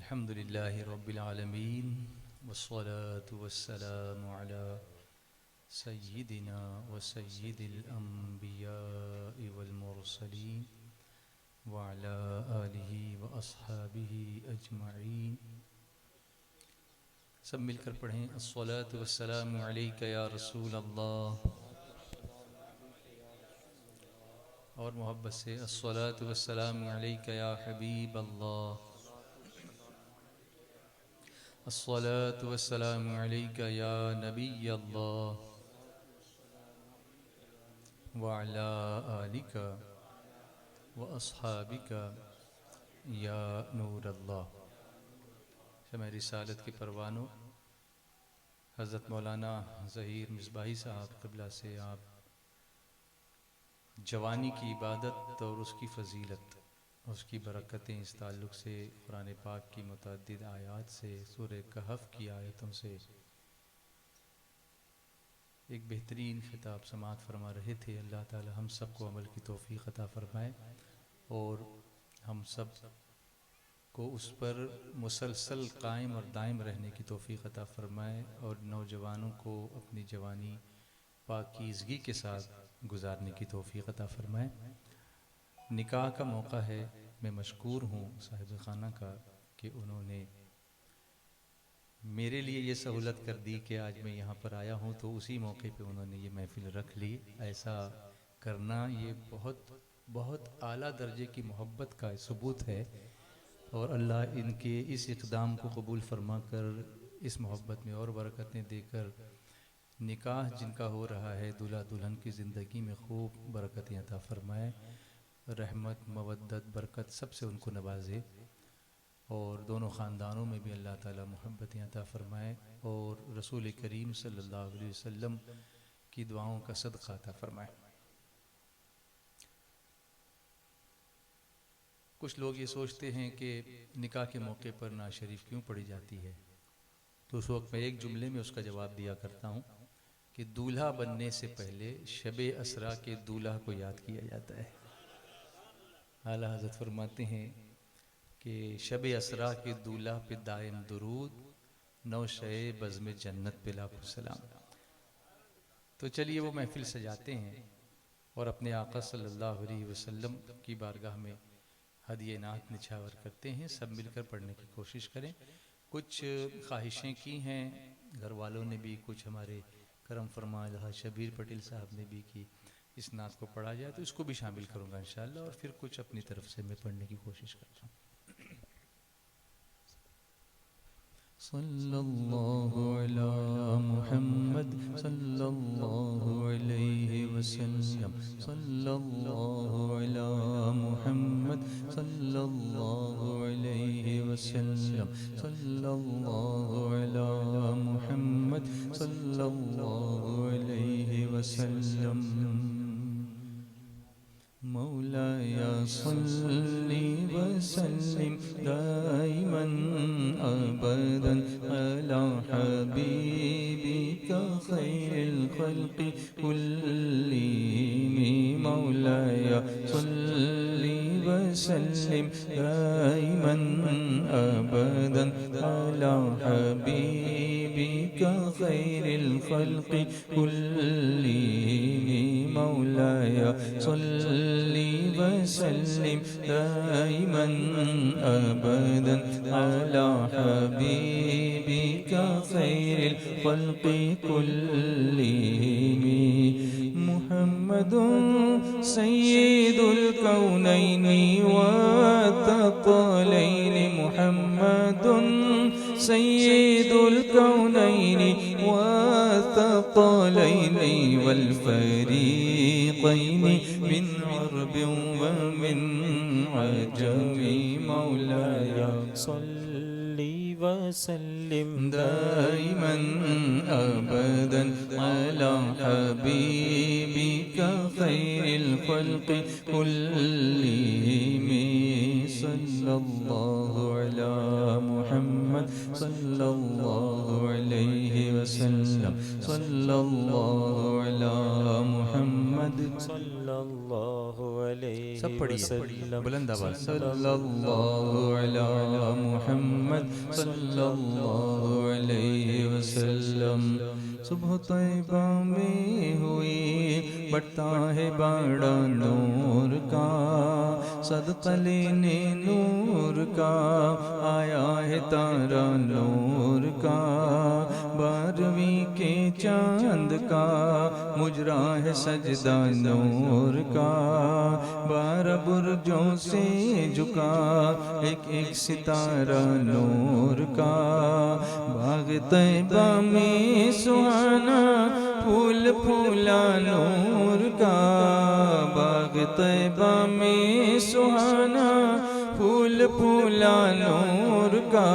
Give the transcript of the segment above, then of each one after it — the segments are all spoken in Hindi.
अल्हम्दुलिल्लाहि रब्बिल आलमीन वस्सलातु वस्सलामु अला सय्यिदिना व सय्यिदिल अंबियाइ वल मुरसलीन व अला आलिहि व अस्हाबिहि अजमईन। सब मिलकर पढ़ें अस्सलातु वस्सलामु अलैका या रसूल अल्लाह, और मोहब्बत से अस्सलातु वस्सलामु अलैका या हबीब अल्लाह, अस्सलातु वस्सलामु अलैका या नबी अल्लाह व अला आलिका व अस्हाबिका या नूर अल्लाह। शम्अ रिसालत के परवानों, हज़रत मौलाना ज़हीर मिसबाही साहब क़िबला से आप जवानी की इबादत और उसकी फ़जीलत, उसकी बरकतें, इस ताल्लुक़ से कुरान पाक की मुतअद्दिद आयात से, सूरह कहफ़ की आयतों से एक बेहतरीन ख़िताब समाअत फरमा रहे थे। अल्लाह ताला हम सब को अमल की तौफ़ीक़ अता फ़रमाए और हम सब को उस पर मुसलसल कायम और दायम रहने की तौफ़ीक़ अता फ़रमाए और नौजवानों को अपनी जवानी पाकीज़गी के साथ गुजारने की तौफ़ीक़ अता फ़रमाए। निकाह का मौका है, मैं मशकूर हूँ साहिब खाना का कि उन्होंने मेरे लिए ये सहूलत कर दी कि आज मैं यहाँ पर आया हूँ, तो उसी मौके पे उन्होंने ये महफ़िल रख ली। ऐसा करना ये बहुत बहुत आला दर्जे की मोहब्बत का सबूत है और अल्लाह इनके इस इक़दाम को कबूल फरमा कर इस मोहब्बत में और बरकतें देकर निकाह जिनका हो रहा है, दूल्हा दुल्हन की ज़िंदगी में खूब बरकतें अता फ़रमाए, रहमत मवद्दत बरकत सबसे उनको नवाजे और दोनों ख़ानदानों में भी अल्लाह ताला मोहब्बतें अता फ़रमाए और रसूल करीम सल्लल्लाहु अलैहि वसल्लम की दुआओं का सदक़ा अता फ़रमाए। कुछ लोग ये सोचते हैं कि निकाह के मौके पर नात शरीफ क्यों पढ़ी जाती है, तो उस वक्त मैं एक जुमले में उसका जवाब दिया करता हूँ कि दूल्हा बनने से पहले शबे असरा के दूल्हा को याद किया जाता है। आला हज़रत फरमाते हैं कि शबे असरा के दूल्हा पे दायम दुरूद, नौ शए बज़्म जन्नत पे लाखों सलाम। तो चलिए वो महफिल सजाते हैं और अपने आका सल्लल्लाहु अलैहि वसल्लम की बारगाह में हदिये नात निछावर करते हैं। सब मिलकर पढ़ने की कोशिश करें। कुछ ख्वाहिशें की हैं घर वालों ने भी, कुछ हमारे करम फरमा अलहाज शबीर पटेल साहब ने भी कि इस नात को पढ़ा जाए, तो इसको भी शामिल करूँगा इंशाअल्लाह और फिर कुछ अपनी तरफ से मैं पढ़ने की कोशिश करता हूँ। सल्लल्लाहु अला मुहम्मद सल्लल्लाहु अलैहि वसल्लम, सल्लल्लाहु अला मुहम्मद सल्लल्लाहु अलैहि वसल्लम, सल्लल्लाहु अला मुहम्मद सल्लल्लाहु अलैहि वसल्लम। मौलाया सल्ली वसल्लिम दाइमन अबदन अला हबीबिका खैरिल खल्क़ि कुल्लिहिम। मौलाया सल्ली वसल्लिम दाइमन अबदन अला हबीबिका खैरिल खल्क़ि कुल्लिहिम। मौलाया सल्ली वसल्लिम दाइमन अबदन अला हबीबिका खैरिल खल्क़ि कुल्लिहिम। मुहम्मदुन सय्यिदुल कौनैनि व तक़लैनि। मुहम्मदुन सय्यिदुल कौनैनि व तक़लैनि वल फरीक़ैनि मिन अरबिन व मिन अजमी। मौलाया सल्ली वसल्लिम दाइमन अबदन अला हबीबिका खैरिल खल्क़ि कुल्लिहिम। सल्लल्लाहु अला मुहम्मद सल्लल्लाहु अलैहि वसल्लम, सल्लल्लाहु अला मुहम्मद सल्लल्लाहु अलैहि वसल्लम। सब पढ़िए बुलंद आवाज। सल्लल्लाहु अला मुहम्मद सल्लल्लाहु अलैहि वसल्लम। सुबह तैयबा में हुई बढ़ता है बाड़ा नूर का, सदका लेने नूर का आया है तारा नूर का। 12वीं के चांद का मुजरा है सजदा नूर का। 12 बुर्जों से झुका एक एक सितारा नूर का। बाग तैयबा में सुहाना फूल फूला नूर का। बाग तैयबा में सुहाना फूल फूला नूर का।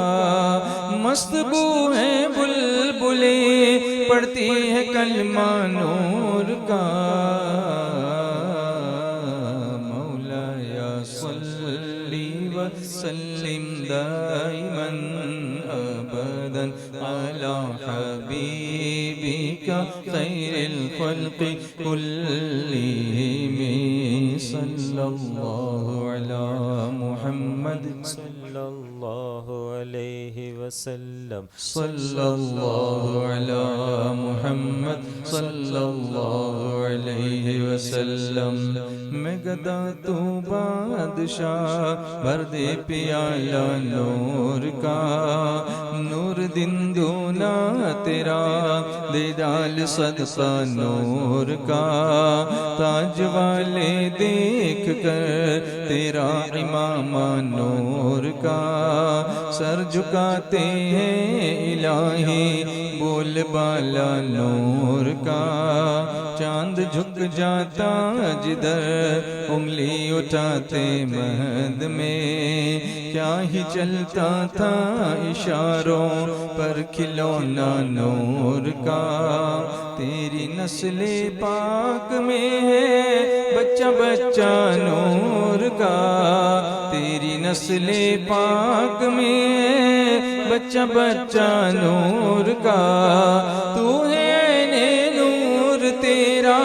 मस्त बू है बुलबुले पढ़ती है कलमा नूर का। मौलाया सल्ली व सल्लिम दाइमन अबदन अला हबीबिका खैरिल खल्क़ि कुल्लिहिम। सल्लल्लाहु अला मुहम्मद सल्लल्लाहु अलैहि वसल्लम। सल्लल्लाहु अला मुहम्मद सल्लल्लाहु अलैहि वसल्लम। मैं गदा तू बादशाह भर दे प्याला नूर का। नूर दिन दूना तेरा दे डाल सदका नूर का। ताज वाले देख कर तेरा इमामा नूर का। सर झुकाते हैं इलाही बोल बाला नूर का। चांद झुक जाता जिधर उंगली उठाते महद में। क्या ही चलता था इशारों पर खिलौना नूर का। तेरी नस्ले पाक में है बच्चा बच्चा नूर का। तेरी नस्ले पाक में है बच्चा बच्चा नूर का। तू है ने नूर तेरा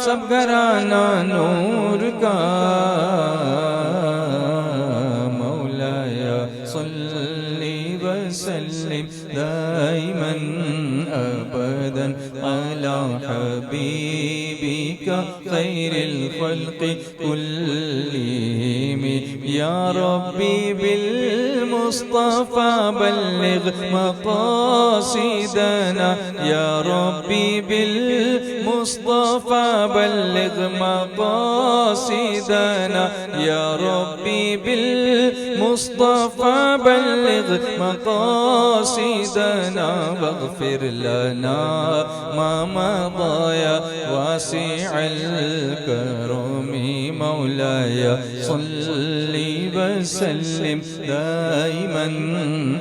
सब घराना नूर का। मौलाया सल्ली व सल्लिम दाइमन अबदन अला हबीबिका खैरिल खल्क़ि कुल्लिहिम। या रब्बी बिल मुस्तफा बल्लिग मक़ासिदना। या रब्बी बिल मुस्तफा बल्लिग मक़ासिदना। या रब्बी बिल मुस्तफा बल्लिग मक़ासिदना। वग़फ़िर लना मा मज़ा वासिअल करमी। मौलाया सल्ली व सल्लिम दाइमन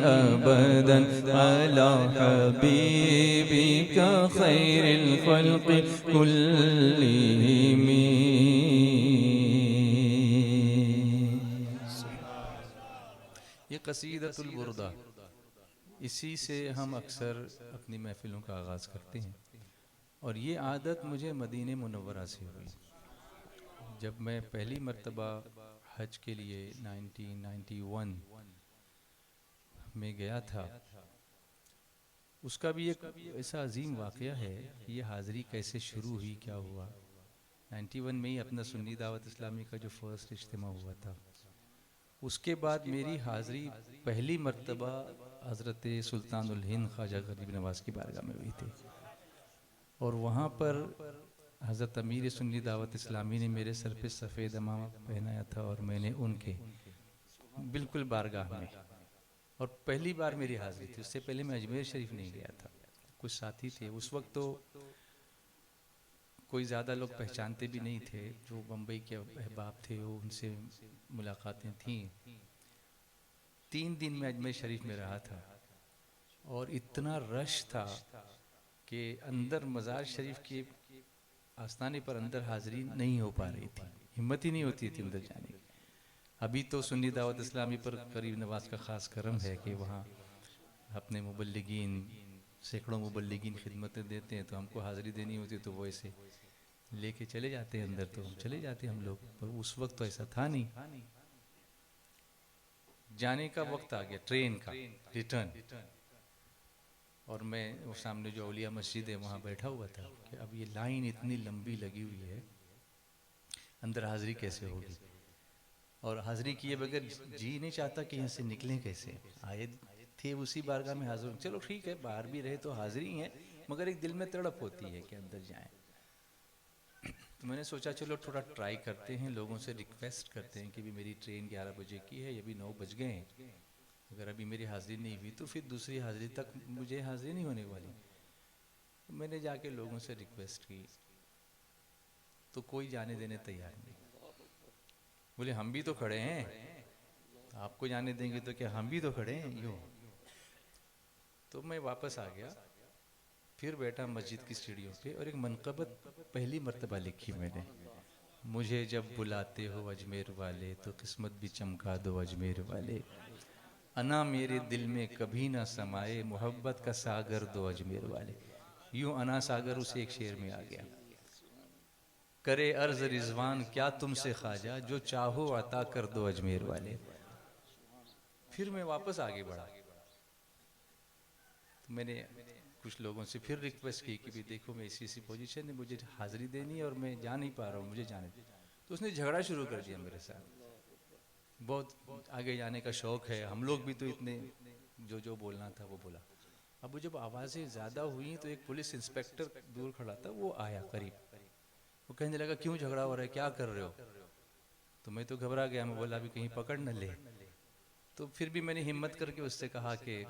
अबदन अला हबीबिका खैरिल खल्क़ि कुल्लिहिम। ये कसीदतुल बुर्दा, इसी से हम अक्सर अपनी महफिलों का आगाज़ करते हैं। और ये आदत मुझे मदीने मुनव्वरा से हुई। जब मैं पहली मर्तबा हज के लिए 1991 में गया था, उसका भी एक ऐसा अजीम वाक़या है कि ये हाज़री कैसे शुरू हुई, क्या हुआ। 91 में ही अपना सुन्नी दावत इस्लामी का जो फर्स्ट इज्तिमा हुआ था, उसके बाद मेरी हाज़री पहली मर्तबा हज़रत सुल्तानुल हिंद ख्वाजा गरीब नवाज की बारगाह में हुई थी। और वहाँ पर हज़रत अमीर सुन्नी दावत इस्लामी ने मेरे सर पे सफ़ेद अमामा पहनाया था और मैंने उनके बिल्कुल बारगाह में, और पहली बार मेरी हाज़िरी थी। उससे पहले मैं अजमेर शरीफ नहीं गया था। कुछ साथी थे उस वक्त, तो कोई ज़्यादा लोग पहचानते भी नहीं थे। जो बम्बई के अहबाब थे वो, उनसे मुलाकातें थीं। 3 दिन में अजमेर शरीफ में रहा था और इतना रश था कि अंदर मज़ार शरीफ के आस्थाने पर अंदर हाज़िरी नहीं हो पा रही थी। हिम्मत ही नहीं होती थी अंदर जाने की। अभी तो सुन्नी दावत इस्लामी पर गरीब नवाज का ख़ास करम है कि वहाँ अपने मुबल्लिगीन, सैकड़ों मुबल्लिगीन खिदमतें देते हैं, तो हमको हाज़िरी देनी होती तो वो ऐसे लेके चले जाते हैं अंदर, तो हम चले जाते हम लोग, पर उस वक्त तो ऐसा था नहीं। जाने का वक्त आ गया ट्रेन का, रिटर्न, और मैं वो सामने जो औलिया मस्जिद है वहाँ बैठा हुआ था कि अब ये लाइन इतनी लंबी लगी हुई है, अंदर हाजिरी कैसे होगी, और हाजिरी किए बगैर जी नहीं चाहता कि यहाँ से निकलें कैसे। आए थे उसी बारगाह में हाजिर, चलो ठीक है बाहर भी रहे तो हाजिरी है, मगर एक दिल में तड़प होती है कि अंदर जाएं। तो मैंने सोचा चलो थोड़ा ट्राई करते हैं, लोगों से रिक्वेस्ट करते हैं कि भी मेरी ट्रेन 11 बजे की है, ये भी 9 बज गए हैं, अगर अभी मेरी हाज़िरी नहीं हुई तो फिर दूसरी हाज़िरी तक मुझे हाज़िरी नहीं होने वाली। तो मैंने जाके लोगों से रिक्वेस्ट की, तो कोई जाने देने तैयार नहीं। बोले हम भी तो खड़े हैं, आपको जाने देंगे तो क्या हम भी तो खड़े हैं यूँ। तो मैं वापस आ गया, फिर बैठा मस्जिद की सीढ़ियों पे, और एक मनक़बत पहली मर्तबा लिखी मैंने, मुझे जब बुलाते हो अजमेर वाले तो किस्मत भी चमका दो अजमेर वाले, अना मेरे दिल में कभी ना समाए मोहब्बत का सागर दो अजमेर वाले। यूं अना सागर उस एक शेर में आ गया। करे अर्ज रिजवान क्या तुमसे ख्वाजा, जो चाहो अता कर दो अजमेर वाले। फिर मैं वापस आगे बढ़ा, तो मैंने कुछ लोगों से फिर रिक्वेस्ट की कि भी देखो मैं इसी पोजीशन है, मुझे हाजिरी देनी है और मैं जा नहीं पा रहा हूँ, मुझे जाने दे। तो उसने झगड़ा शुरू कर दिया मेरे साथ, बहुत आगे जाने का शौक है, हम लोग भी तो इतने, जो बोलना था वो बोला। अब जब आवाज़ें ज़्यादा हुई तो एक पुलिस इंस्पेक्टर दूर खड़ा था, वो आया करीब, वो कहने लगा क्यों झगड़ा हो रहा है, क्या कर रहे हो। तो मैं तो घबरा गया, मैं बोला अभी कहीं पकड़ न ले। तो फिर भी मैंने हिम्मत करके उससे कहा कि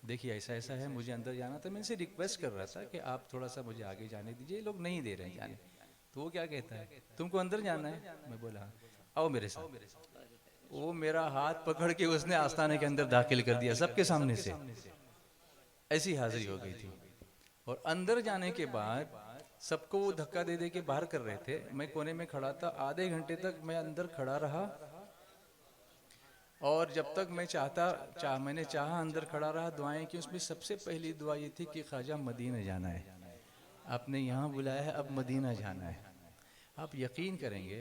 देखिए ऐसा ऐसा है, मुझे अंदर जाना था, मैं इनसे रिक्वेस्ट कर रहा था कि आप थोड़ा सा मुझे आगे जाने दीजिए, ये लोग नहीं दे रहे हैं जाने। तो वो क्या कहता है, तुमको अंदर जाना है। मैं बोला आओ मेरे साथ। वो मेरा हाथ पकड़ के उसने आस्थाने के अंदर दाखिल कर दिया सबके सामने से, ऐसी हाजिरी हो गई थी। और अंदर जाने के बाद सबको वो धक्का दे दे के बाहर कर रहे थे, मैं कोने में खड़ा था, आधे घंटे तक मैं अंदर खड़ा रहा, और जब तक मैं मैंने चाहा अंदर खड़ा रहा, दुआएं की। उसमें सबसे पहली दुआ ये थी कि ख्वाजा मदीना जाना है, आपने यहाँ बुलाया है, अब मदीना जाना है। आप यकीन करेंगे,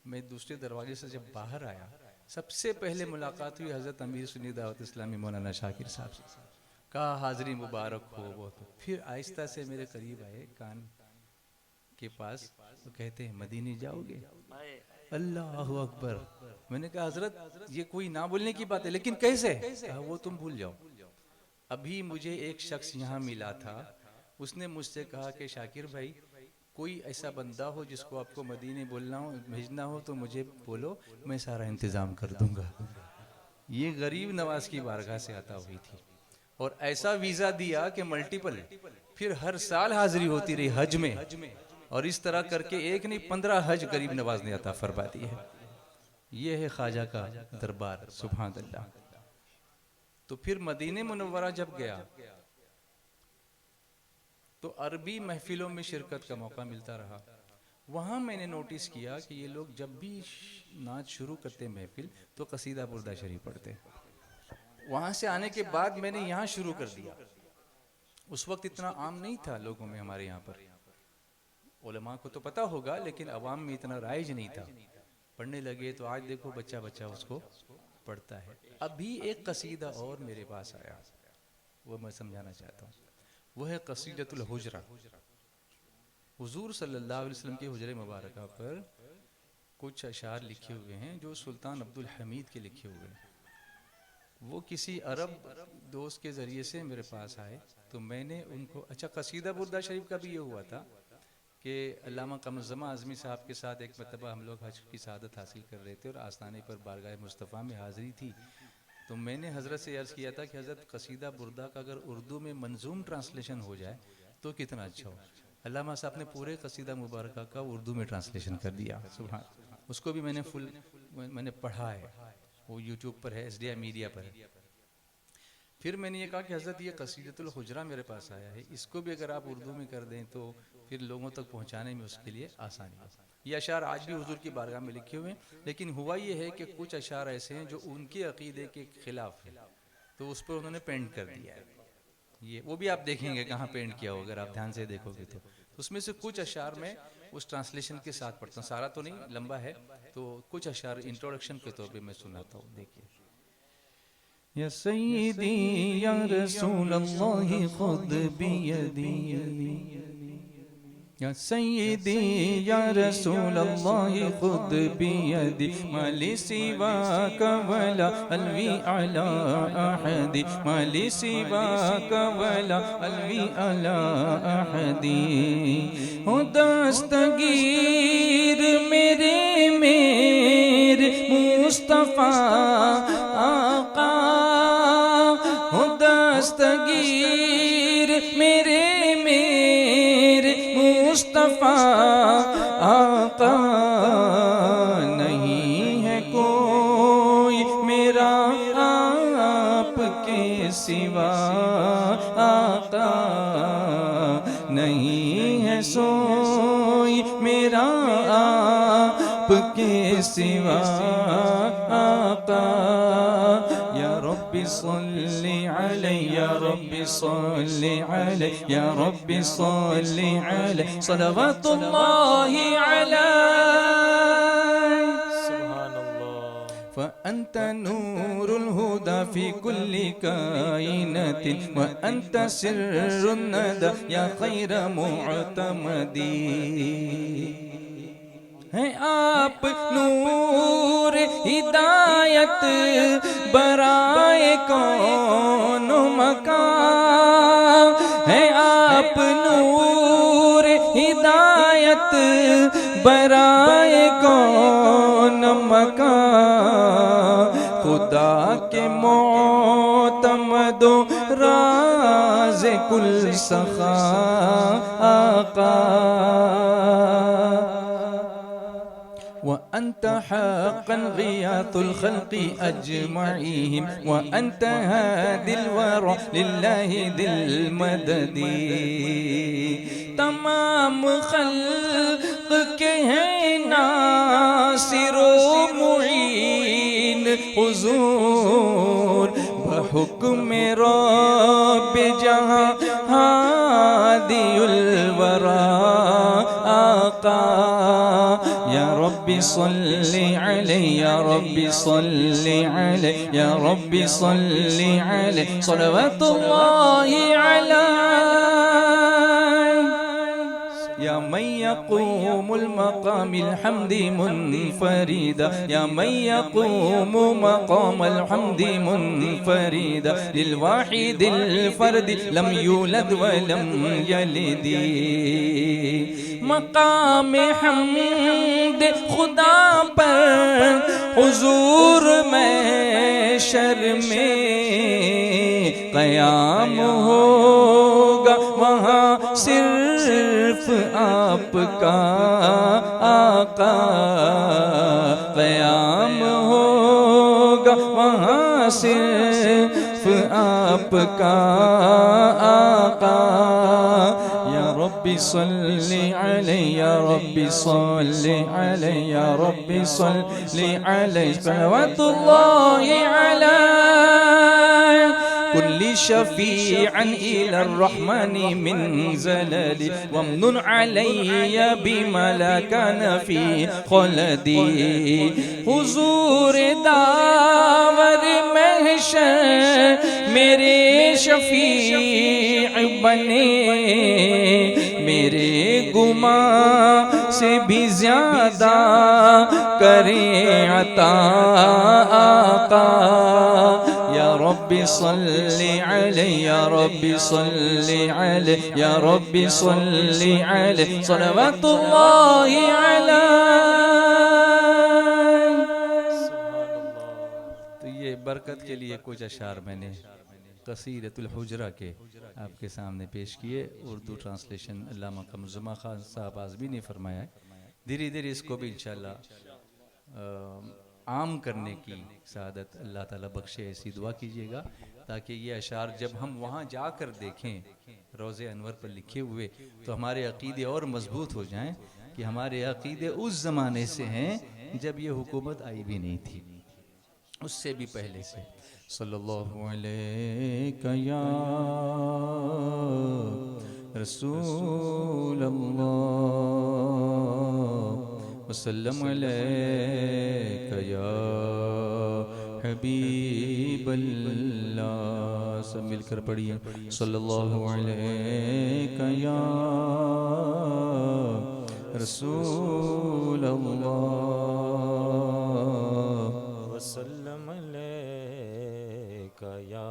मैं दूसरे दरवाजे से जब बाहर आया, सबसे पहले मुलाकात हुई हज़रत अमीर सुन्नी दावत इस्लामी मौलाना शाकिर साहब से। कहा हाज़िरी मुबारक हो। वो तो फिर आहिस्ता से मेरे करीब आए कान के पास, तो कहते हैं मदीने जाओगे। अल्लाह अकबर। मैंने कहा हजरत ये कोई ना बोलने की बात है, लेकिन कैसे। कहा वो तुम भूल जाओ, अभी मुझे एक शख्स यहाँ मिला था, उसने मुझसे कहा कि शाकिर भाई कोई ऐसा बंदा हो जिसको आपको मदीने बोलना हो, भेजना हो, तो मुझे बोलो, मैं सारा इंतज़ाम कर दूंगा। ये गरीब नवाज की बारगाह से आता हुई थी, और ऐसा वीज़ा दिया कि मल्टीपल, फिर हर साल हाजिरी होती रही हज में, और इस तरह करके एक नहीं 15 हज गरीब नवाज ने अता फरमा दी है। ये है ख्वाजा का दरबार, सुभान अल्लाह। तो फिर मदीने मुनव्वरा जब गया तो अरबी महफिलों में शिरकत का मौका मिलता रहा। वहाँ मैंने नोटिस किया कि ये लोग जब भी नाच शुरू करते महफिल तो कसीदा बुर्दा शरीफ पढ़ते। वहाँ से आने के बाद मैंने यहाँ शुरू कर दिया। उस वक्त इतना आम नहीं था लोगों में, हमारे यहाँ पर उलमा को तो पता होगा, लेकिन अवाम में इतना राइज नहीं था। पढ़ने लगे तो आज देखो बच्चा बच्चा उसको पढ़ता है। अभी एक कसीदा और मेरे पास आया, वो मैं समझाना चाहता हूँ। वो है कसीदतुल हुजरा। हुजूर सल्लल्लाहु अलैहि वसल्लम के हुजरे मुबारक पर कुछ अशार लिखे हुए हैं जो सुल्तान अब्दुल हमीद के लिखे हुए हैं। वो किसी अरब दोस्त के ज़रिए से मेरे पास आए, तो मैंने उनको, अच्छा कसीदा बुर्दा शरीफ का भी ये हुआ था कि अल्लामा कमरज़मा आज़मी साहब के साथ एक मरतबा हम लोग हज की सआदत हासिल कर रहे थे और आस्थाने पर बारगाह मुस्तफ़ा में हाज़िरी थी। तो मैंने हज़रत से अर्ज़ किया था कि हज़रत कसीदा बुर्दा का अगर उर्दू में मंजूम ट्रांसलेशन हो जाए तो कितना अच्छा हो। अल्लामा साहब ने पूरे कसीदा मुबारक का उर्दू में ट्रांसलेशन कर दिया, सुभान। उसको भी मैंने पढ़ा है, वो यूट्यूब पर है, SDI मीडिया पर है। फिर मैंने ये कहा कि हज़रत ये कसीदतुल हुजरा मेरे पास आया है, इसको भी अगर आप उर्दू में कर दें तो फिर लोगों तक पहुंचाने में उसके लिए आसानी हो। ये अशार आज भी हुजूर की बारगाह में लिखे हुए हैं, लेकिन हुआ ये है कि कुछ अशार ऐसे हैं जो उनके अकीदे के खिलाफ है, तो उस पर उन्होंने पेंट कर दिया है। ये वो भी आप देखेंगे कहाँ पेंट किया हो, अगर आप ध्यान से देखोगे तो उसमें से कुछ अशार में उस ट्रांसलेशन के साथ पढ़ता हूँ, सारा तो नहीं, लंबा है, तो कुछ अशार इंट्रोडक्शन के तौर पे मैं सुनाता हूँ। देखिए, या सय्यदी या रसूल अल्लाह खुद बियदी, या सय्यदी या रसूल अल्लाह खुद बियदी, माली सिवा कवला अलवी अला अहदी, माली सिवा कवला अलवी अला अहदी। हो दस्तगीर मेरे मुस्तफ़ा आका, हो दस्तगीर मेरे मुस्तफ़ा आका, नहीं है कोई मेरा आपके सिवा आका, नहीं है सोई मेरा आपके सिवा आका। या रब्बी सल्ली अलैहि, या रब्बी सल्ली अलैहि, या रब्बी सल्ली अलैहि, सलवातुल्लाहि अलैहि। फ़अन्त नूरुल हुदा फ़ी कुल्ली कायनातिन, व अन्त सिर्रुन नदा या खैर मुअतमदी। है आप नूर हिदायत बराए कौन मकान, है आप नूर हिदायत बराए कौन मकान, खुदा के मोतमदो राज कुल सखा आका। वअन्त हक़्क़न ग़ियाथुल ख़ल्क़ि अजमईहिम, वअन्त हादिल वरा लिल्लाहि दिल मददी। तमाम ख़ल्क़ के हैं नासिरो मुईन हुज़ूर, बहुक्म रब्बि जहाँ हादियुल वरा आका। या रब्बी सल्ली अलैहि, या रब्बी सल्ली अलैहि, या रब्बी सल्ली अलैहि, सलवातुल्लाहि अलैहि। या मन यक़ूमुल मक़ामिल हम्दि मुनफ़रिदा, या मन यक़ूमु मक़ामल हम्दि मुनफ़रिदा, लिल वाहिदिल फ़र्दि लम यूलद व लम यलिदी। मक़ाम हम्द खुदा पर हुज़ूर महशर में क़याम होगा, वहाँ सिर्फ आपका आका, क़याम होगा वहाँ सिर्फ आपका आका। या रब्बी सल्ली अलैहि, या रब्बी सल्ली अलैहि, या रब्बी सल्ली अलैहि, सलवातुल्लाहि अलैहि। कुल्ली शफ़ीअन इलर रहमानि मिन ज़लली, वमनुन अलैया बिमा ला कान फ़ी ख़लदी। हुज़ूर दावर महशर मेरे शफ़ीअ बने, मेरे गुमां से भी ज़्यादा करें अता आका। या रब्बी सल्ली अलैहि, या रब्बी सल्ली अलैहि, या रब्बी सल्ली अलैहि, सलवातुल्लाहि अलैहि। तो ये बरकत के लिए कुछ अशार मैंने क़सीदतुल हुजरा के आपके सामने पेश किए। उर्दू ट्रांसलेशन अल्लामा कमरुज़्ज़मा खान साहब आज़मी ने फरमाया है। धीरे धीरे इसको भी इंशाअल्लाह आम करने की सआदत अल्लाह ताला बख्शे, ऐसी दुआ कीजिएगा, ताकि ये अशार जब हम वहाँ जाकर देखें रोज़े अनवर पर लिखे हुए, तो हमारे अक़ीदे और मजबूत हो जाएं कि हमारे अक़ीदे उस ज़माने से हैं जब ये हुकूमत आई भी नहीं थी, उससे भी पहले से। सल्लल्लाहु अलैहि या रसूल अल्लाह वसल्लम अलैका या हबीब अल्लाह। सब मिलकर पढ़िए सल्लल्लाहु अलैका या रसूल अल्लाह वसल्लम अलैका या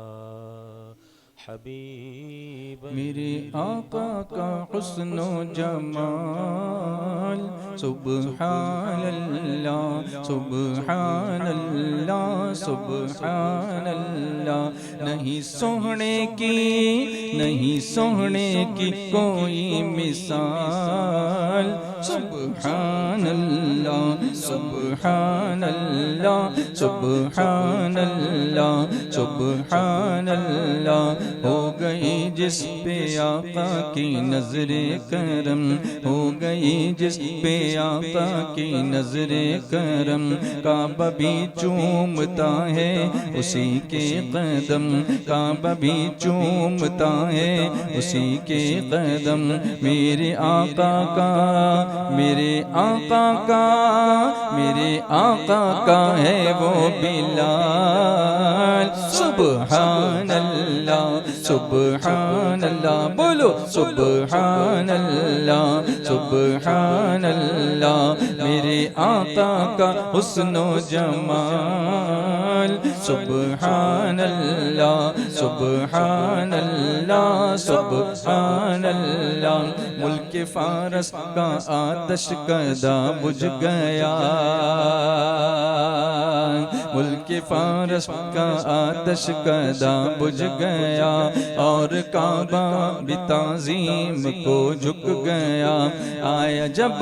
हबीब मेरे आका का हुस्नो जमाल सुब्हानल्लाह सुब्हानल्लाह सुब्हानल्लाह। नहीं सोहने की कोई मिसाल सुब्हानल्लाह सुब्हानल्लाह सुब्हानल्लाह सुब्हानल्लाह। हो गई जिस पे आका की नजरे करम, हो गई जिस पे आका की नजरे करम। काबा भी चूमता है उसी के कदम, काबा भी चूमता है उसी के कदम। मेरे आका का मेरे आका का मेरे आका का है वो बिलाल सुब्हानल्लाह सुब्हानल्लाह। बोलो सुब्हानल्लाह सुब्हानल्लाह। मेरे आका का हुस्नो जमाल सुब्हानल्लाह सुब्हानल्लाह सुब्हानल्लाह। मुल्क फारस का आतश कदा बुझ गया, मुल्क फारस का आतश कदा बुझ गया और काबा भी ताज़ीम को झुक गया। आया जब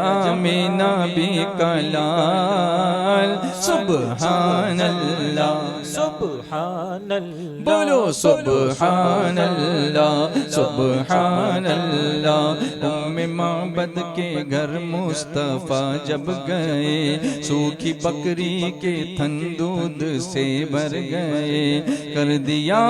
आमीना भी कलाल सुब्हानल्लाह सुब्हानल्लाह। बोलो सुब्हानल्लाह सुब्हानल्लाह। उम्मे माबद के घर मुस्तफ़ा जब गए, सूखी बकरी के थन दूध से भर गए। कर दिया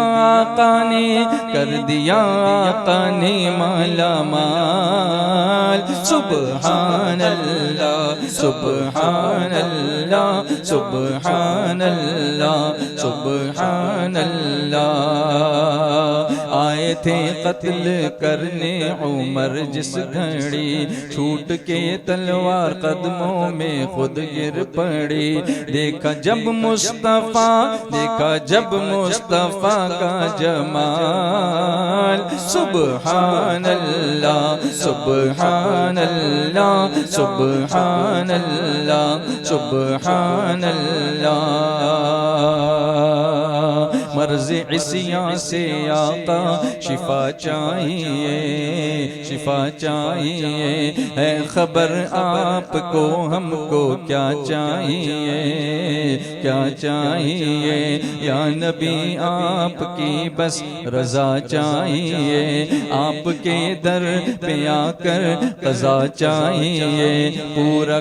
आका ने माला माल सुब्हानल्लाह सुब्हानल्लाह सुब्हानल्लाह सुब्हानल्लाह। आए थे कत्ल करने उमर जिस घड़ी, छूट के तलवार कदमों में खुद गिर पड़ी। देखा जब मुस्तफा का जमाल सुब्हानल्लाह सुब्हानल्लाह सुब्हानल्लाह सुब्हानल्लाह। मर्ज़ इसिया से आका शिफा चाहिए है खबर आपको हमको क्या चाहिए या नबी आपकी बस रज़ा चाहिए। आपके दर पे आकर क़ज़ा चाहिए। पूरा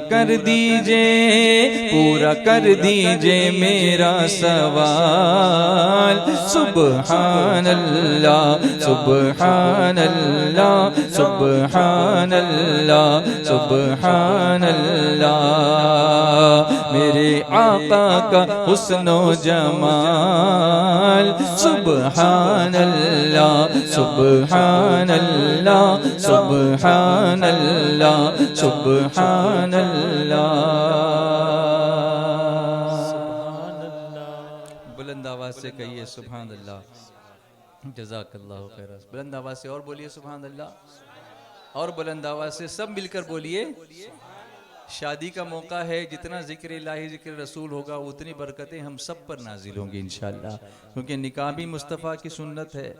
कर दीजिए मेरा सवाल सुब्हानल्लाह सुब्हानल्लाह सुब्हानल्लाह सुब्हानल्लाह। मेरे आका का हुस्नो जमाल सुब्हानल्लाह सुब्हानल्लाह सुब्हानल्लाह सुब्हानल्लाह। बुलंद आवाज से कहिए सुभान अल्लाह। जज़ाकल्लाहु खैरन। बुलंद आवाज से और बोलिए सुभान अल्लाह, और बुलंद आवाज से सब मिलकर बोलिए। शादी का मौका है, जितना जिक्र इलाही जिक्र रसूल होगा उतनी बरकतें हम सब पर नाजिल होंगी इंशाअल्लाह। क्योंकि निकाह भी मुस्तफ़ा की सुन्नत है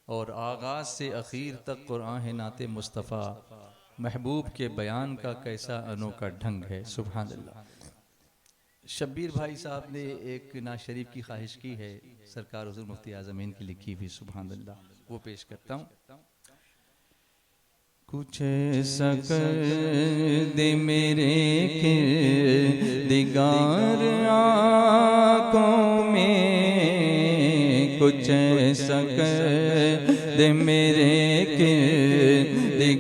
और आगाज से आखिर तक कुरान है नाते मुस्तफ़ा। महबूब के बयान का कैसा अनोखा ढंग है सुभान अल्लाह। शब्बीर भाई साहब ने एक नात शरीफ की ख्वाहिश की है, सरकार हुज़ूर मुफ्ती आज़म की लिखी हुई सुभान अल्लाह, वो पेश करता हूँ। कुछ ऐसा कर दे मेरे किरदिगार आँखों में, कुछ कुछ ऐसा कर दे मेरे किरदिगार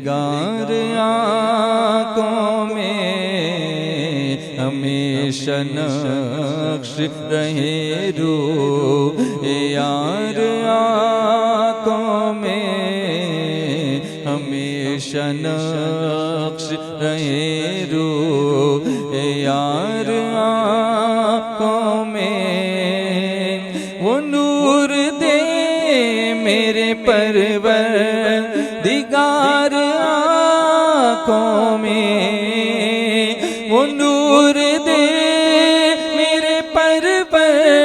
आँखों में हमेशा नक्श रहे रूह यार आँखों में हमेशा नक्श रहे रूह यार आँखों में वो नूर दे मेरे परवरदिगार आँखों में वो नूर दे मेरे परवरदिगार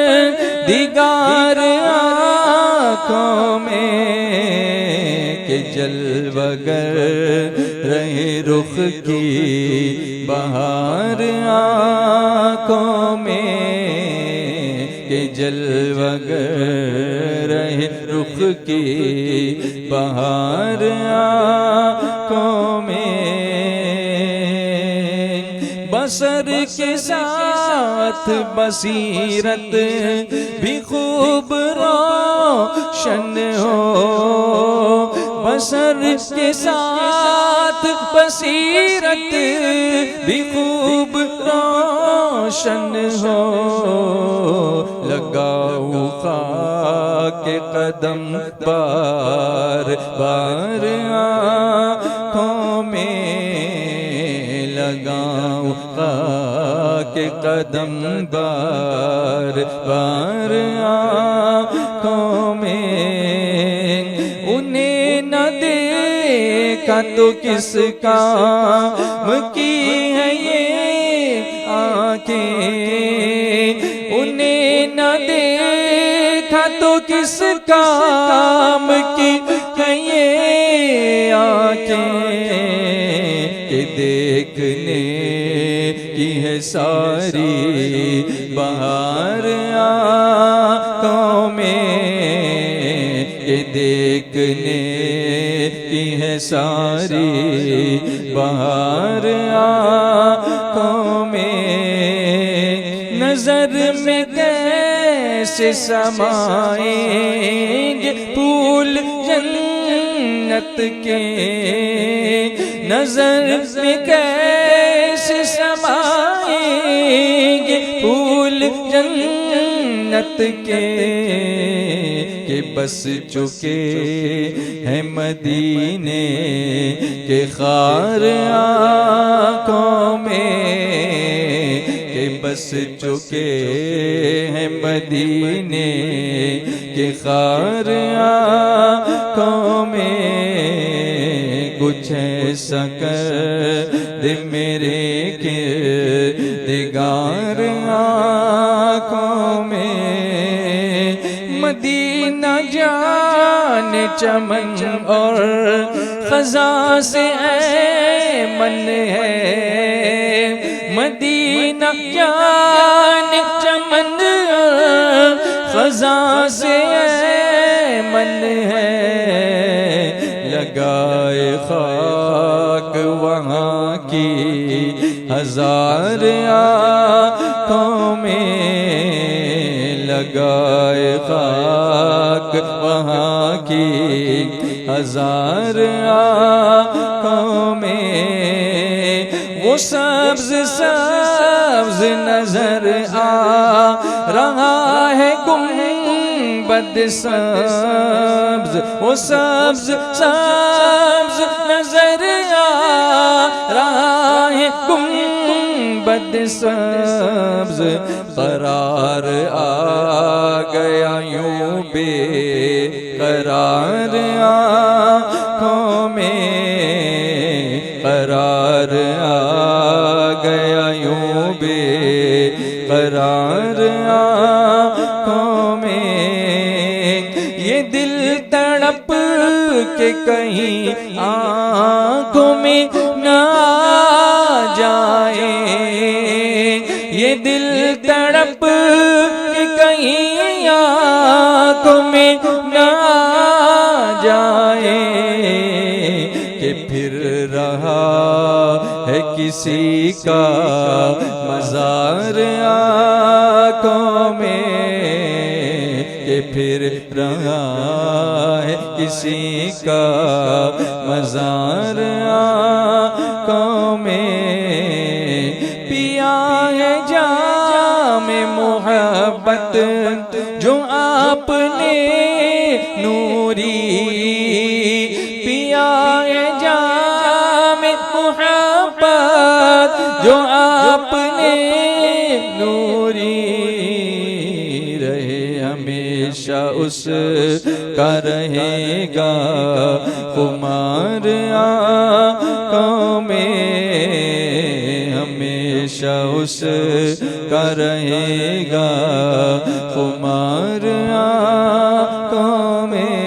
आँखों में के जलवगर रहे रुख की बहार आँखों में के जलवगर रहे रुख की बहार आँखों में बसर के साथ बसीरत भी खूब रोशन हो बसर के साथ बसीरत भी खूब रोशन हो लगाऊं खाके कदम बार बार आँखों में लगाऊं खाके कदम बार बार आँखों में उन्हें न देखा तो किस काम की है ये आँखें उन्हें न देखा तो किस काम की है ये आँखें कि देखने की है सारी बहार आँखों में कि देखने की है सारी बहार आँखों में नजर में कैसे समाएंगे फूल जन्नत के नजर में कैसे समाएंगे फूल जन्नत के बस चुके हैं मदीने के खार आँखों में के बस चुके हैं मदीने के खार आँखों में कुछ ऐसा कर दे मेरे किरदिगार आँखों में मदीना जान चमन और खजा से मन है मदीना जान चमन और खजा से मन है लगाए खाक वहाँ की हजार आँखों में लगाए खाक वहाँ की हजार आँखों में वो सब्ज सब्ज नजर आ रहा है गुंबद सब्ज वो सब्ज सब्ज नजर आ रहा है गुंबद सब्ज करार आ गया यूं बेकरार आँखों में करार आ गया यूं बेकरार आँखों में ये दिल तड़प के कहीं आँखों में ना जाए ये दिल तड़प के कहीं आँखों में ना जाए कि फिर रहा है किसी का मजार आँखों में कि फिर रहा है किसी का मज़ार आँखों में, पिया है जाम मोहब्बत जो आपने नूरी, पिया है जाम मोहब्बत जो आपने नूरी, रहे हमेशा उस का रहेगा खुमार आँखों में, हमेशा उस का रहेगा खुमार आँखों में।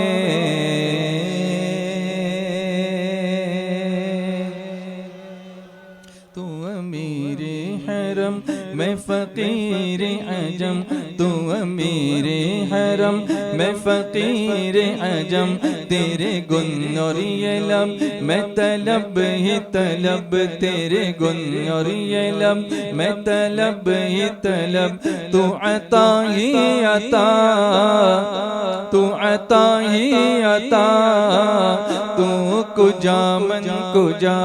तू अमीरे हरम मैं फ़कीर अजम, तू अमीरे हरम मैं फ़कीर अजम, तेरे गुन और ये लब मैं तलब ही तलब, तेरे गुन और ये लब मैं तलब ही तलब, तू अता ही अता, तू अता ही अता, तू कुजा मन कुजा,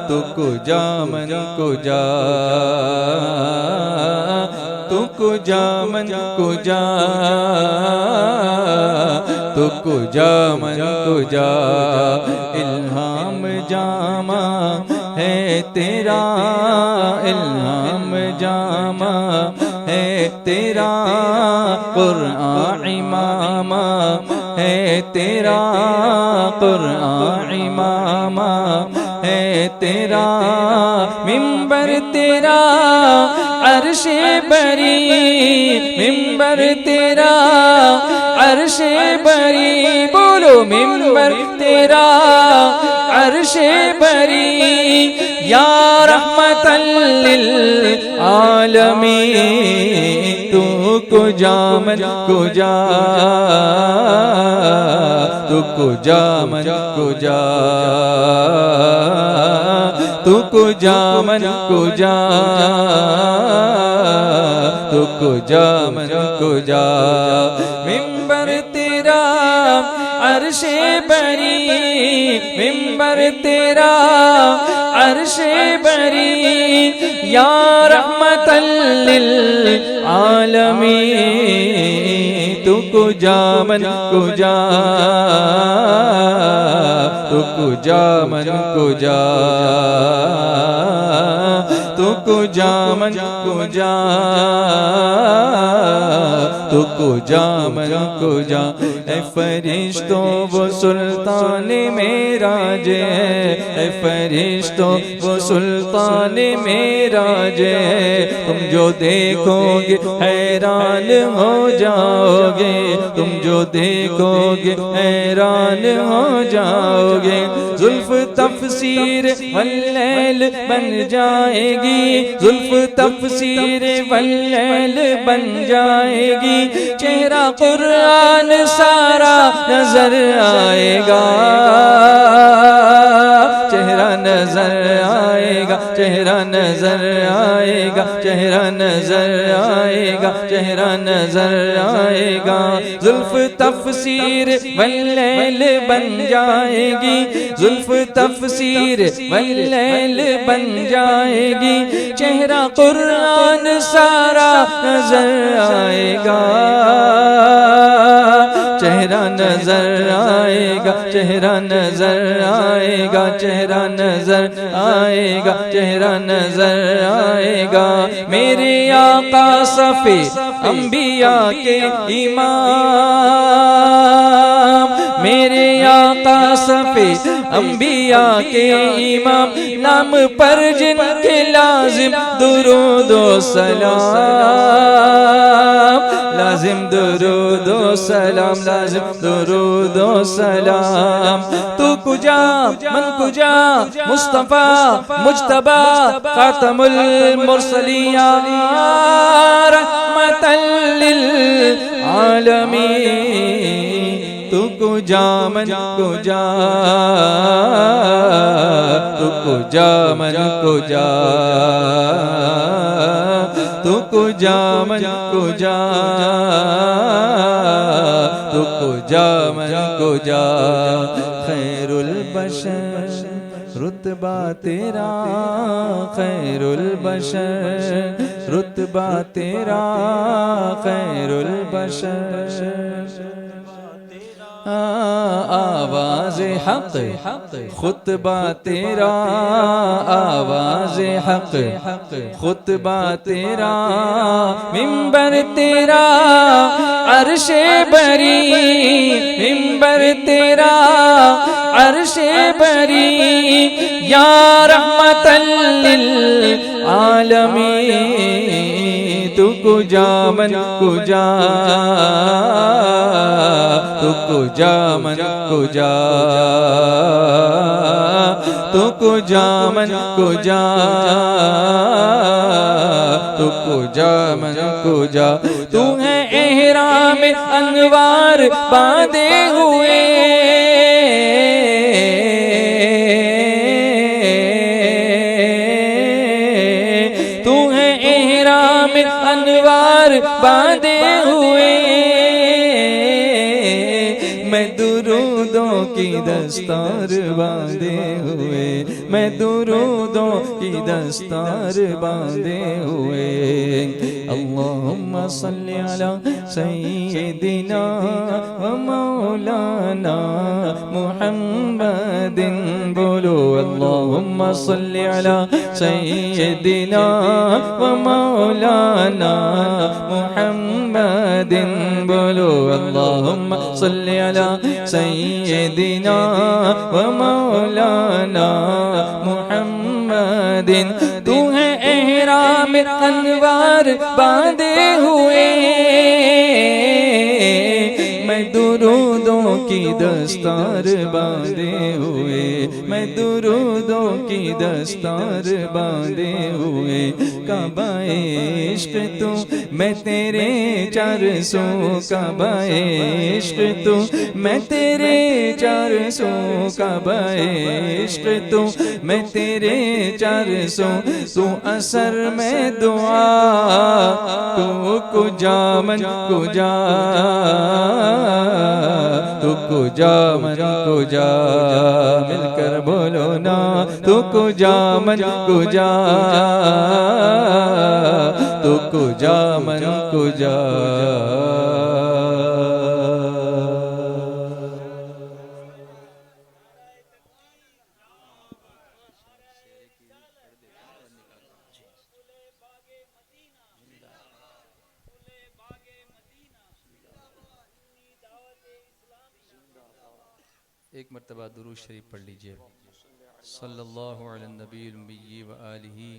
तू कुजा मन कुजा, तू कुजा मन कुजा, तू कुजा मन कुजा, इल्हाम जामा है तेरा, इल्हाम जामा है तेरा, कुरान इमामा है तेरा, कुरान इमामा है तेरा, मिंबर तेरा अर्शे बरी, मिंबर तेरा अर्शे बरी, बोलो मिंबर तेरा अर्शे बरी, या रहमतल लिल आलमीन, तू कुजा मन कुजा, तू कुजा मन कुजा, तू कुजा मन कुजा, तू कुजा मन कुजा, मिंबर तेरा अर्शे बरी, मिंबर तेरा अर्शे बरी, या रहमतल लिल आलमीन, तू कुजा मन कुजा, तू कुजा मन कुजा, तू कुजा मन कुजा, तू कुजा मन कुजा, ऐ फरिश्तों वो सुल्तान मेराज है, ऐ फरिश्तों वो सुल्तान मेराज है, तुम जो देखोगे हैरान हो जाओगे, तुम जो देखोगे हैरान हो जाओगे, जुल्फ तफसीर वल्लैल बन जाएगी, जुल्फ तफसीर वल्लैल बन जाएगी, चेहरा कुरान सारा नजर आएगा, चेहरा नजर आएगा, चेहरा नजर आएगा, चेहरा नजर आएगा, चेहरा नजर आएगा, जुल्फ तफसीर वल्लैल बन जाएगी, जुल्फ तफसीर वल्लैल बन जाएगी, चेहरा कुरान सारा नजर आएगा, चेहरा नजर आएगा, चेहरा नजर आएगा, चेहरा नजर आएगा, चेहरा नजर आएगा, मेरे आका सफे अंबिया के इमाम, मेरे आका सफे अंबिया के इमाम, नाम पर जिनके लाजिम दुरूद व सलाम, लाजिम दुरूद व सलाम, लाजिम दुरूद व सलाम, तू कुजा मन कुजा, मुस्तफा मुज्तबा खातमुल मुरसलीन, रहमतल लिल आलमीन, तू कुजा मन कुजा, तू कुजा मन कुजा, तू कुजा मन कुजा, तू कुजा मन कुजा। खैरुल बशर रुतबा तेरा, खैरुल बशर रुतबा तेरा, खैरुल बशर। आवाज़ हक़ खुतबा तेरा, आवाज़ हक़ खुतबा तेरा। मिंबर तेरा अर्शे बरी, मिंबर तेरा अर्शे बरी। या रहमतल लिल आलमीन, तू कुजा मन कुजा, तू कुजा मन कुजा, तू कुजा मन कुजा, तू कुजा मन कुजा। तू है एहराम अनवार बांधे हुए, तू है एहराम अनवार बांधे हुए। मैं दुरूदों की दस्तार बांधे हुए, मैं दुरूदों की दस्तार बांधे हुए। अल्लाहुम्मा सल्ली अला सय्यिदिना व मौलाना मुहम्मदिन। बोलो अल्लाहुम्मा सल्ली अला सय्यिदिना व मौलाना मुहम्मदिन। बोलो अल्लाहुम्मा सल्ली अला सय्यिदिना व मौलाना मुहम्मदिन। तू है एहराम अनवार बांधे हुए, मैं दुरूदों की दस्तार बांधे हुए, मैं दुरूदों की दस्तार बांधे हुए। काबाए इश्क तू मैं तेरे 400, काबाए इश्क तू मैं तेरे 400, काबाए इश्क तू मैं तेरे 400। तू असर में दुआ, तू कुजा मन कुजा, तू कुजा मन कुजा। मिलकर बोलो ना, तू कुजा मन कुजा, तू कुजा मन कुजा। एक मर्तबा दुरूद शरीफ पढ़ लीजिए। सल्लल्लाहु अला नबील उम्मी व आलिही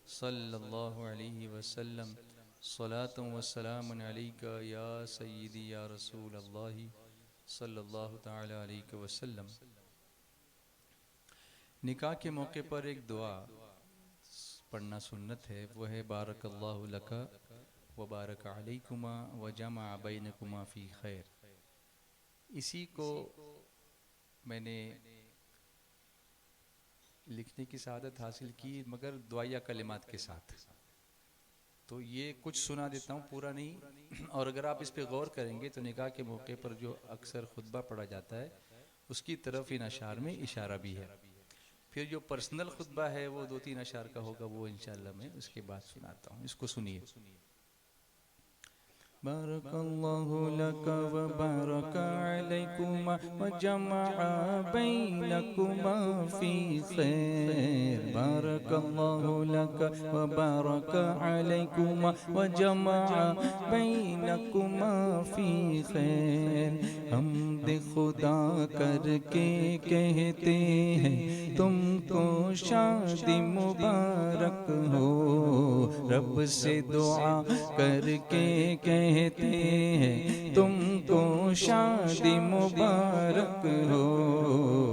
सल्लल्लाहु अलैहि वसल्लम। सलातु व सलामुन अलैका या सय्यदी या रसूल अल्लाह सल्लल्लाहु ताला अलैहि वसल्लम। निकाह के मौके पर एक दुआ पढ़ना सुन्नत है, वो है बारकल्लाहु लका व बारक अलैकुमा व जमा बैनकुमा फ़ी खैर। इसी को मैंने लिखने की सआदत हासिल की, मगर दुआया कलिमात के साथ। तो ये कुछ सुना देता हूँ, पूरा नहीं। और अगर आप इस पे गौर करेंगे तो निकाह के मौके पर जो अक्सर खुतबा पढ़ा जाता है उसकी तरफ इन अशार में इशारा भी है। फिर जो पर्सनल खुतबा है वो 2-3 अशार का होगा, वो इंशाअल्लाह मैं उसके बाद सुनाता हूँ। इसको सुनिए। बारकल्लाहु लका व बारक अलैकुमा व जमा बैनकुमा फ़ी खैर। बारकल्लाहु लका व बारक अलैकुमा व जमा बैनकुमा फ़ी खैर। हमद खुदा करके कहते हैं तुमको शादी मुबारक हो, रब से दुआ करके कहते हैं तुमको शादी मुबारक हो।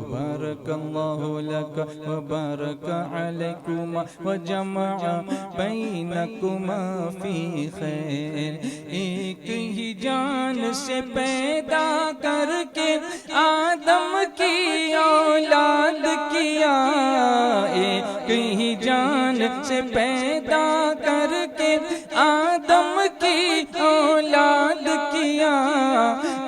बारकल्लाहु लका व बारक अलैकुमा व जमा बैनकुमा फ़ी खैर। एक ही जान से पैदा करके आदम की औलाद किया, एक ही जान से पैदा करके आदम की औलाद किया।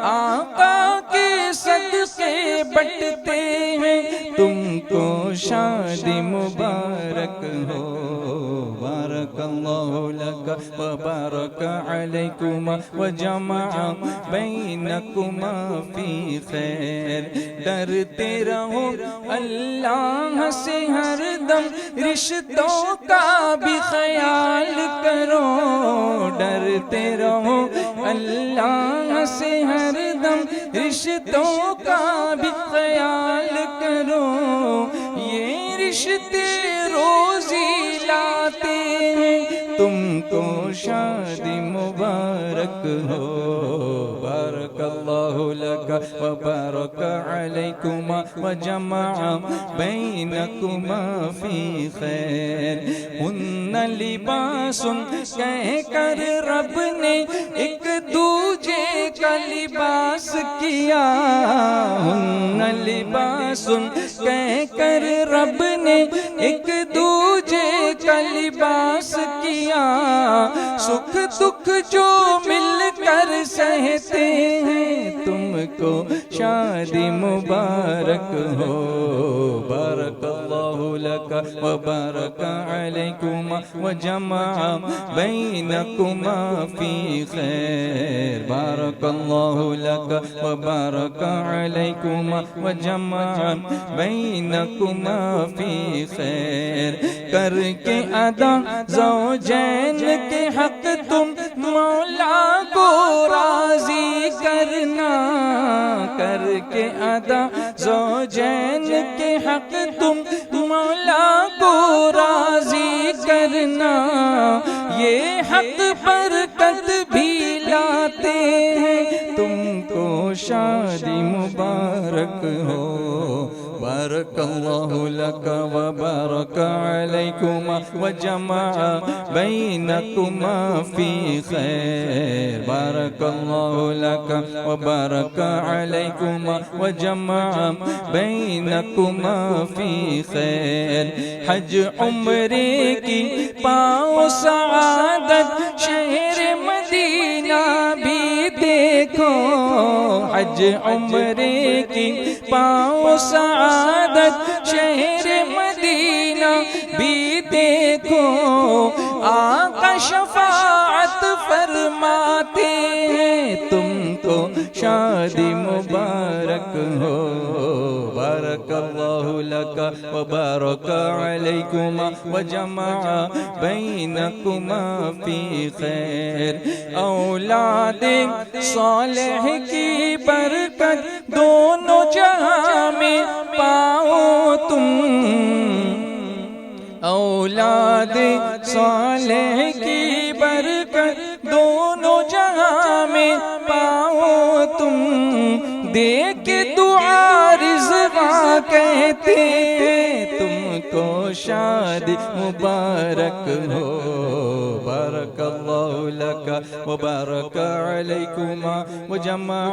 आका के सदके बटते हैं, तुमको शादी मुबारक हो। बारकल्लाहु लक व बारक अलैकुमा व जमा बैनकुमा फी खैर। डरते रहो अल्लाह से हरदम, रिश्तों का भी ख्याल करो। डरते रहो अल्लाह से हरदम, रिश्तों का भी ख्याल करो। ये रिश्ते रोजी लाते हैं, तुमको शादी मुबारक हो। बारकल्लाहु लक व बारक अलैकुमा व जमा बैनकुमा फी खैर। हुन्ना लिबासुन कह कर रब ने एक दूजे का लिबास किया। हुन्ना लिबासुन कह कर रब ने एक दूजे का लिबास किया। सुख दुख जो मिलकर सहते हैं, तुमको शादी मुबारक हो। बारकल्लाहु लक व बारक अलैकुमा व जमा बैनकुमा फी खैर। बारकल्लाहु लक व बारक अलैकुमा व जमा बैनकुमा फी खैर। करके अदा ज़ौजैन के हक तुम मौला को राजी करना। करके अदा ज़ौजैन के हक तुम मौला को राजी करना। ये हक बरकत भी लाते हैं, तुमको शादी मुबारक हो। बारकल्लाहु लक व बारक अलैकुमा व जमा बैनकुमा फी खैर। बारकल्लाहु लक व बारक अलैकुमा व जमा बैनकुमा फी खैर। हज उम्रे की पाओ सआदत, शहर मदीना भी देखो। हज उम्रे की पाओ सआदत, शहर मदीना भी देखो। आका शफाअत फरमाते हैं, तुमको शादी मुबारक हो। बारकल्लाहु लक व बारक अलैकुमा व जमा बैनकुमा फी खैर। औलादे सालेह की बरकत दोनों जहां में पाओ तुम। औलादे सालेह की बरकत दोनों जहां में पाओ तुम। देख दुआ रिज़वा कहते हैं, तुमको शादी मुबारक हो। बारकल्लाहु लक व बारक अलैकुमा व जमा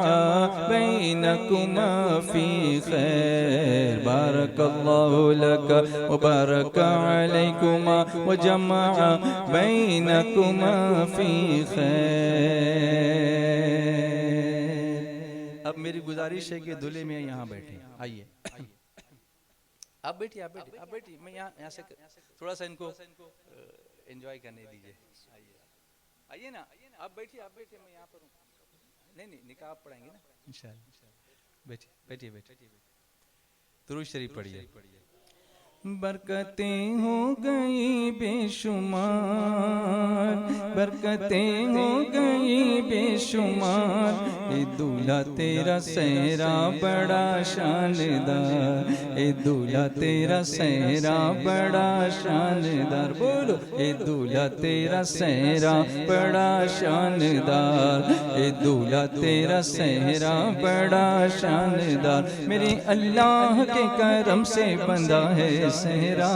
बैनकुमा फी खैर। बारकल्लाहु लक व बारक अलैकुमा व जमा बैनकुमा फी खैर। अब मेरी गुजारिश है कि दूल्हे में यहाँ बैठे। आइए आप बैठिए, आप बैठिए, आप बैठिए। मैं यहाँ से थोड़ा सा इनको एंजॉय करने दीजिए। आइए आइए ना, आप बैठिए, आप बैठिए, मैं यहाँ पर हूँ। नहीं नहीं, निकाह आप पढ़ाएंगे ना इंशाअल्लाह। बैठिए बैठिए बैठिए, दुरूद शरीफ पढ़िए। बरकतें हो गई बेशुमार, बरकतें हो गई बेशुमार। ए दूल्हा तेरा सेहरा बड़ा शानदार, ए दूल्हा तेरा सेहरा बड़ा शानदार। बोलो, ए दूल्हा तेरा सेहरा बड़ा शानदार, ए दूल्हा तेरा सेहरा बड़ा शानदार। मेरे अल्लाह के करम से बंधा है सहरा,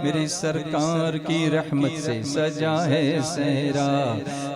मेरी सरकार की रहमत से सजा है सहरा।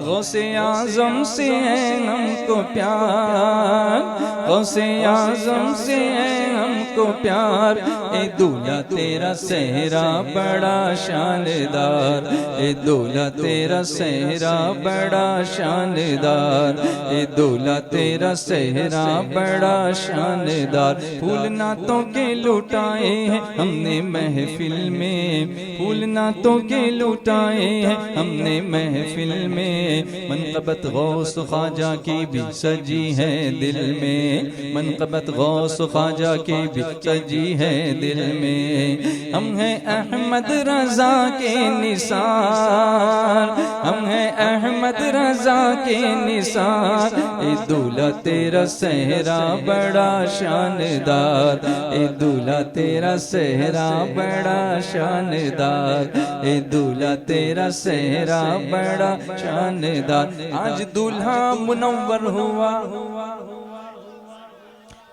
गौसे आज़म से है हमको प्यार, गौसे आज़म से है हमको प्यार। ए दूल्हा तेरा सहरा बड़ा शानदार, ए दूल्हा तेरा सहरा बड़ा शानदार, ए दूल्हा तेरा सहरा बड़ा शानदार। फूल नातों के लुटाए हैं हमने महफिल में, फूल नातों के लुटाए हैं हमने महफिल में। मनक़बत गौस ख्वाजा की भी सजी है दिल में, मनक़बत गौस ख्वाजा की भी सजी है दिल में। हम हैं अहमद रज़ा के निसार, हम हैं अहमद रज़ा के निसार। ए दूल्हा तेरा सहरा बड़ा शानदार, ए दूल्हा तेरा सहरा बड़ा शानदार, ए दूल्हा तेरा सहरा बड़ा शानदार। आज दूल्हा मुनव्वर हुआ,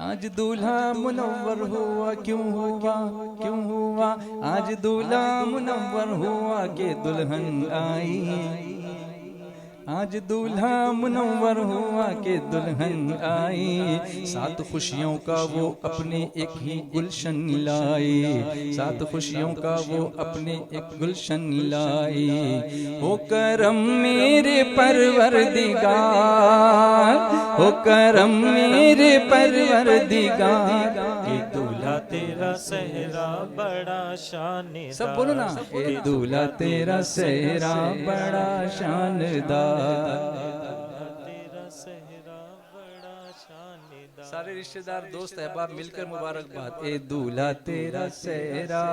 आज दूल्हा मुनव्वर हुआ, क्यों हुआ, क्यों हुआ? आज दूल्हा मुनव्वर हुआ कि दुल्हन आई, आज दूल्हा मुनव्वर हुआ कि दुल्हन आई। सात खुशियों का वो अपने एक ही गुलशन लाई, सात खुशियों का वो अपने एक गुलशन लाई। हो करम मेरे परवरदिगार, हो करम मेरे परवरदिगार। ये दूल्हा तेरा सहरा बड़ा शानदार, सब बोलो ना, ए दूल्हा तेरा सहरा बड़ा शानदार, तेरा सहरा बड़ा शानदार। सारे रिश्तेदार दोस्त अहबाब मिलकर मुबारकबाद। ए दूल्हा तेरा सहरा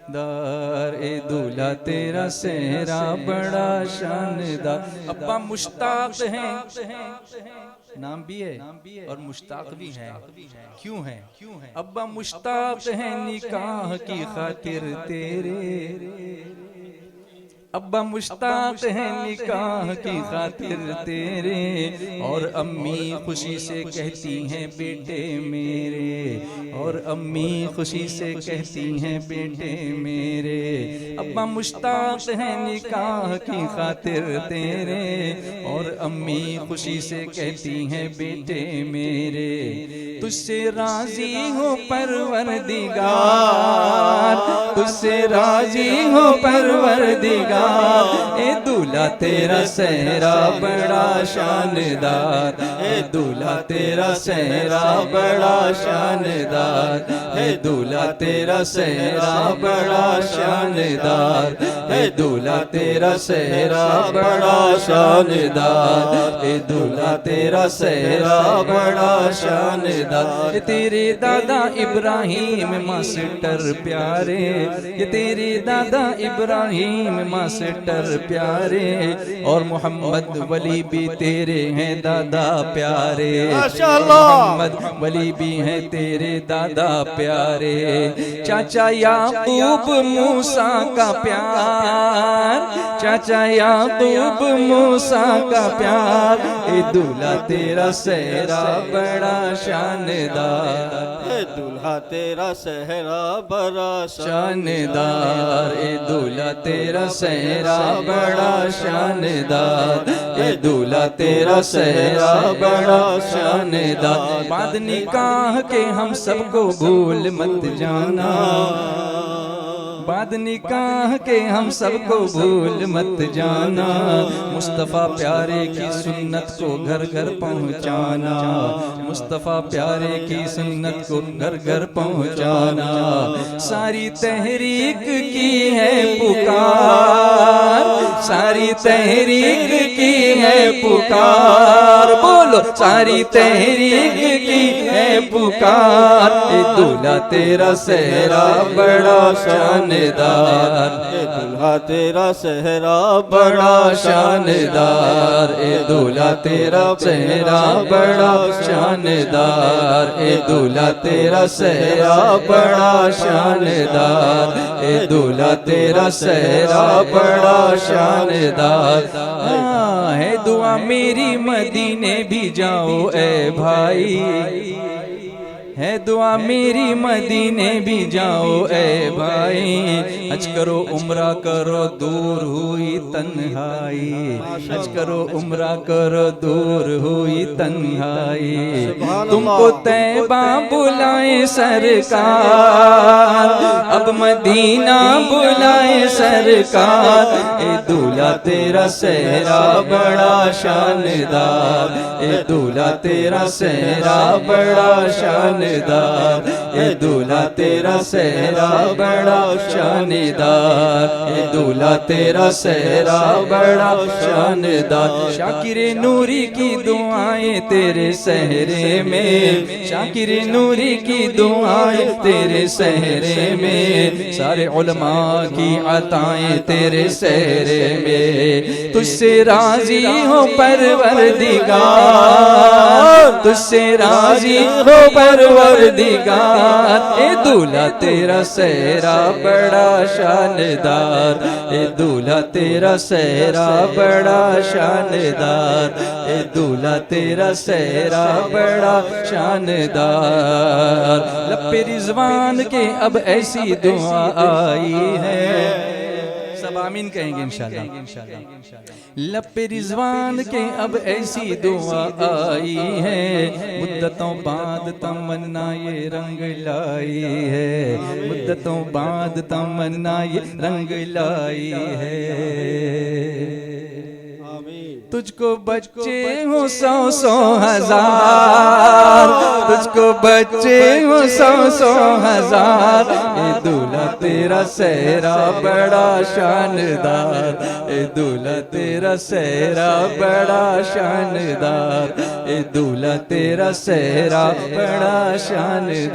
दार, ए दूल्हा तेरा सहरा बड़ा शानदार। अब्बा मुश्ताक हैं, नाम भी है और मुश्ताक भी है। क्यों है? अब्बा मुश्ताक है निकाह की खातिर तेरे, अब्बा मुश्ताक है निकाह की खातिर तेरे। और अम्मी खुशी से कहती हैं बेटे मेरे, और अम्मी खुशी से कहती हैं बेटे मेरे। अब्बा मुश्ताक है निकाह की खातिर तेरे, और अम्मी खुशी से कहती हैं बेटे मेरे। तुझसे राजी हो परवरदिगार, तुझसे राजी हो परवरदिगार। ए दूल्हा तेरा सहरा बड़ा शानदार, ए दूल्हा तेरा सहरा बड़ा शानदार, ए दूल्हा तेरा सहरा बड़ा शानदार, ए दूल्हा तेरा सहरा बड़ा शानदार, ए दूल्हा तेरा सहरा बड़ा शानदार। तेरे दादा इब्राहिम मास्टर प्यारे, ये तेरे दादा इब्राहिम मास्टर प्यारे, और मोहम्मद वली भी तेरे हैं दादा प्यारे, मोहम्मद वली भी हैं तेरे दादा प्यारे। चाचा याकूब मूसा का प्यार, चाचा याकूब मूसा का प्यार। ए दूल्हा तेरा सहरा बड़ा शानदार, ए दूल्हा तेरा सहरा बड़ा शानदार, ए दूल्हा तेरा सहरा बड़ा शानदार, ए दूल्हा तेरा सहरा बड़ा शानदार। बाद निकाह के हम सबको भूल मत जाना, बाद निकाह के हम सबको भूल मत जाना। मुस्तफ़ा प्यारे की सुन्नत को घर घर पहुँचाना, मुस्तफ़ा प्यारे की सुन्नत को घर घर पहुँचाना। सारी तहरीक की है पुकार, सारी तहरीक की है पुकार, बोलो सारी तहरीक की है पुकार। ए दूल्हा तेरा सहरा बड़ा शानदार, ए दूल्हा तेरा सहरा बड़ा शानदार, ए दूल्हा तेरा सहरा बड़ा शानदार, ए दूल्हा तेरा सहरा बड़ा शानदार, ए दूल्हा तेरा सहरा बड़ा शानदार। हाँ है दुआ मेरी मदीने भी जाओ ए भाई, है दुआ मेरी मदीने भी जाओ ए भाई, हज करो उम्रा करो दूर हुई तन्हाई, हज करो उम्रा करो दूर हुई तन्हाई। तुमको तैबा बुलाए सरकार, अब मदीना बुलाए सरकार। ए दूल्हा तेरा सेहरा बड़ा शानदार, ए दूल्हा तेरा सेहरा बड़ा शानदार, ए दूल्हा तेरा सेहरा बड़ा शानदार, ए दूल्हा तेरा सेहरा बड़ा शानदार। शाकिर नूरी की दुआएं तेरे सहरे में, शाकिर नूरी की दुआएं तेरे सहरे में, सारे उलमा की अताएं तेरे सहरे में। तुझसे राजी हो परवरदिगार, तुझसे राजी हो परवरदिगार। ए दूल्हा तेरा सेहरा बड़ा शानदार, ए दूल्हा तेरा सेहरा बड़ा शानदार, ए दूल्हा तेरा सेहरा बड़ा शानदार। लब्बे रिजवान के अब ऐसी दुआ आई है, सब आमीन कहेंगे इंशाल्लाह। लब्बे रिजवान के अब ऐसी दुआ आई है, मुद्दतों बाद तमन्ना ये रंग लाई है, मुद्दतों बाद तमन्ना ये रंग लाई है। तुझको बच्चे हो 100-100 हजार, तुझको बच्चे हो 100-100 हजार। ए दूल्हा तेरा सेहरा बड़ा शानदार, ए दूल्हा तेरा सेहरा बड़ा शानदार, ए दूल्हा तेरा सेहरा बड़ा शानदार।